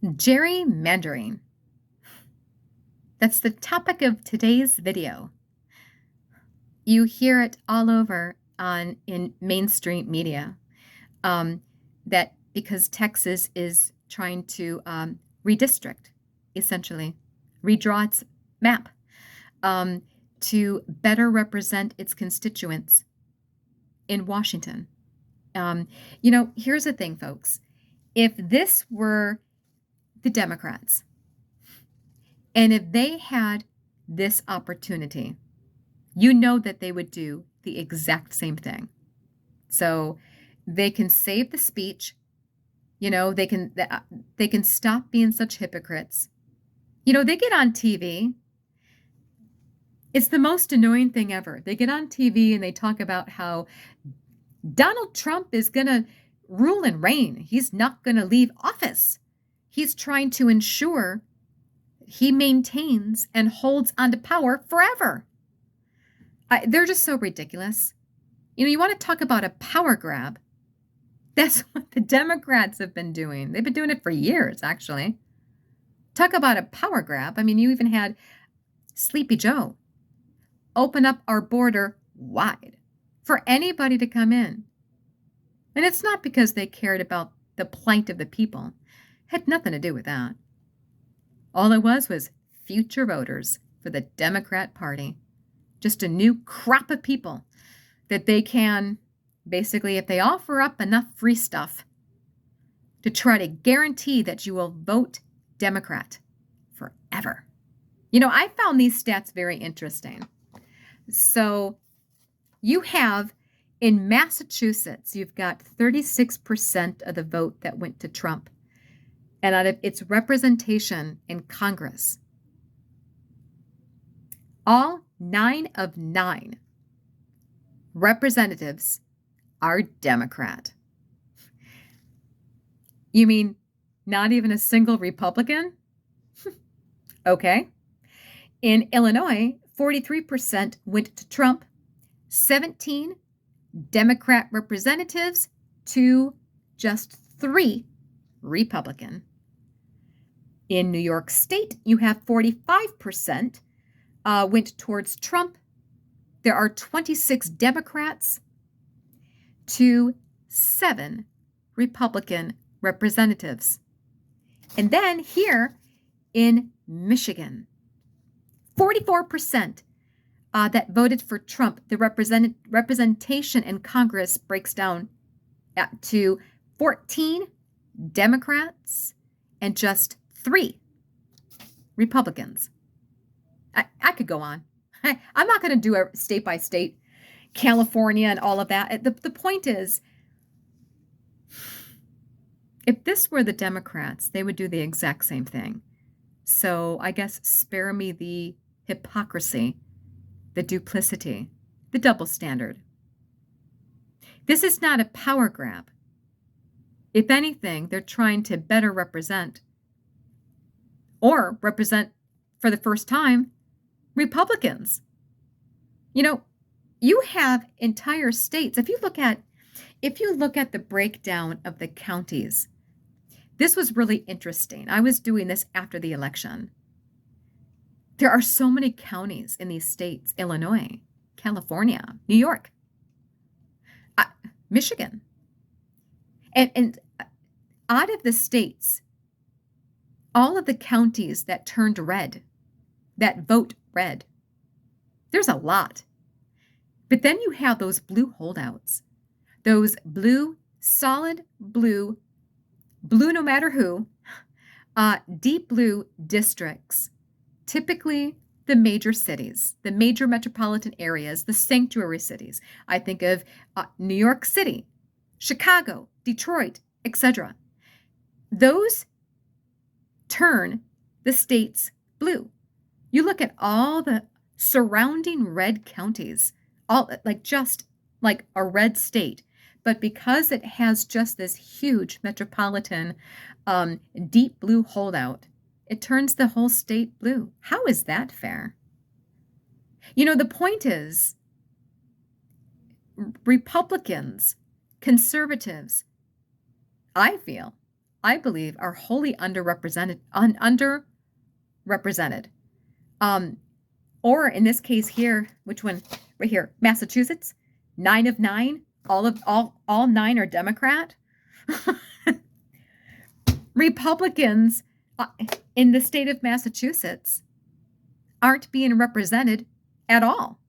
Gerrymandering. That's the topic of today's video. You hear it all over in mainstream media, that because Texas is trying to redistrict, essentially, redraw its map to better represent its constituents in Washington. Here's the thing, folks. If this were the Democrats, and if they had this opportunity, you know that they would do the exact same thing. So they can save the speech. They can stop being such hypocrites. They get on TV. It's the most annoying thing ever. They get on TV and they talk about how Donald Trump is going to rule and reign. He's not going to leave office. He's trying to ensure he maintains and holds onto power forever. They're just so ridiculous. You want to talk about a power grab. That's what the Democrats have been doing. They've been doing it for years, actually. Talk about a power grab. You even had Sleepy Joe open up our border wide for anybody to come in. And it's not because they cared about the plight of the people. It had nothing to do with that. All it was future voters for the Democrat Party. Just a new crop of people that they can, basically, if they offer up enough free stuff to try to guarantee that you will vote Democrat forever. I found these stats very interesting. So you have in Massachusetts, you've got 36% of the vote that went to Trump. And out of its representation in Congress, all 9 of 9 representatives are Democrat. You mean not even a single Republican? Okay. In Illinois, 43% went to Trump, 17 Democrat representatives to just 3 Republican. In New York State, you have 45% went towards Trump. There are 26 Democrats to 7 Republican representatives. And then here in Michigan, 44% that voted for Trump. The representation in Congress breaks down to 14 Democrats and just 3 Republicans. I could go on. I'm not going to do a state by state, California and all of that. The point is, if this were the Democrats, they would do the exact same thing. So I guess spare me the hypocrisy, the duplicity, the double standard. This is not a power grab. If anything, they're trying to better represent for the first time Republicans. You have entire states. If you look at the breakdown of the counties, this was really interesting. I was doing this after the election. There are so many counties in these states: Illinois, California, New York, Michigan. And out of the states, all of the counties that turned red, that vote red, there's a lot. But then you have those blue holdouts, those blue, solid blue no matter who, deep blue districts, typically the major cities, the major metropolitan areas, the sanctuary cities. I think of New York City, Chicago, Detroit, etc. Those turn the states blue. You look at all the surrounding red counties, all just like a red state. But because it has just this huge metropolitan deep blue holdout, it turns the whole state blue. How is that fair? The point is, Republicans, conservatives, I feel, I believe, are wholly underrepresented. Or in this case here, which one? Right here, Massachusetts, 9 of 9. All 9 are Democrat. Republicans in the state of Massachusetts aren't being represented at all.